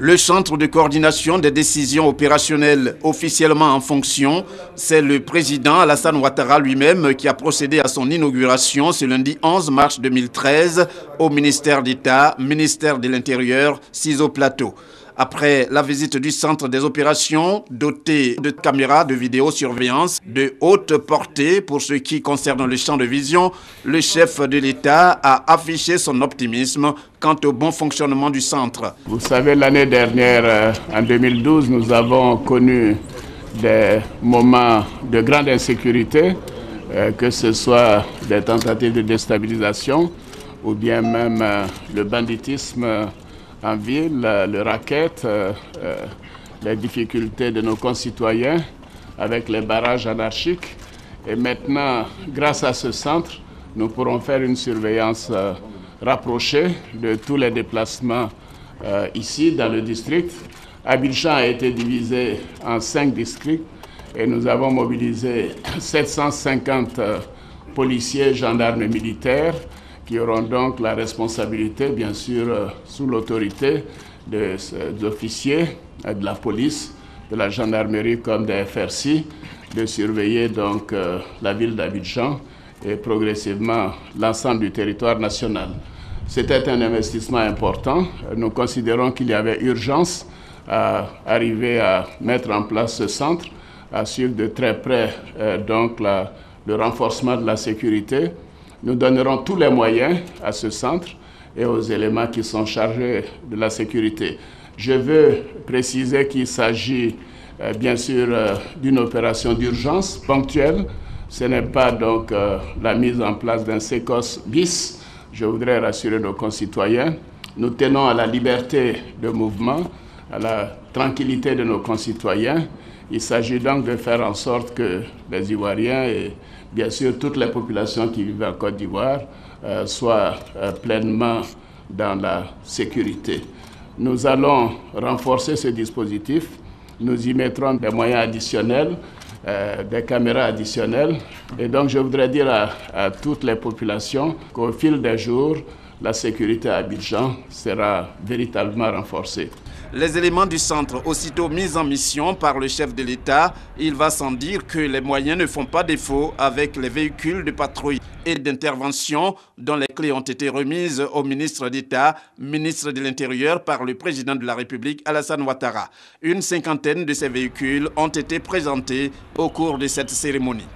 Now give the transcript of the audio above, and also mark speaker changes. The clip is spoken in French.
Speaker 1: Le centre de coordination des décisions opérationnelles officiellement en fonction, c'est le président Alassane Ouattara lui-même qui a procédé à son inauguration ce lundi 11 mars 2013 au ministère d'État, ministère de l'Intérieur, Ciseaux Plateau. Après la visite du centre des opérations, doté de caméras de vidéosurveillance de haute portée pour ce qui concerne le champ de vision, le chef de l'État a affiché son optimisme quant au bon fonctionnement du centre.
Speaker 2: Vous savez, l'année dernière, en 2012, nous avons connu des moments de grande insécurité, que ce soit des tentatives de déstabilisation ou bien même le banditisme en ville, le racket, les difficultés de nos concitoyens avec les barrages anarchiques. Et maintenant, grâce à ce centre, nous pourrons faire une surveillance rapprochée de tous les déplacements ici dans le district. Abidjan a été divisé en 5 districts et nous avons mobilisé 750 policiers, gendarmes et militaires qui auront donc la responsabilité, bien sûr, sous l'autorité des officiers de la police, de la gendarmerie comme des FRC, de surveiller donc la ville d'Abidjan et progressivement l'ensemble du territoire national. C'était un investissement important. Nous considérons qu'il y avait urgence à arriver à mettre en place ce centre, à suivre de très près donc le renforcement de la sécurité. Nous donnerons tous les moyens à ce centre et aux éléments qui sont chargés de la sécurité. Je veux préciser qu'il s'agit bien sûr d'une opération d'urgence ponctuelle. Ce n'est pas donc la mise en place d'un sécos bis. Je voudrais rassurer nos concitoyens. Nous tenons à la liberté de mouvement, à la tranquillité de nos concitoyens. Il s'agit donc de faire en sorte que les Ivoiriens et bien sûr toutes les populations qui vivent en Côte d'Ivoire soient pleinement dans la sécurité. Nous allons renforcer ce dispositif. Nous y mettrons des moyens additionnels, des caméras additionnelles. Et donc je voudrais dire à toutes les populations qu'au fil des jours, la sécurité à Abidjan sera véritablement renforcée.
Speaker 1: Les éléments du centre, aussitôt mis en mission par le chef de l'État, il va sans dire que les moyens ne font pas défaut avec les véhicules de patrouille et d'intervention dont les clés ont été remises au ministre d'État, ministre de l'Intérieur par le président de la République, Alassane Ouattara. Une cinquantaine de ces véhicules ont été présentés au cours de cette cérémonie.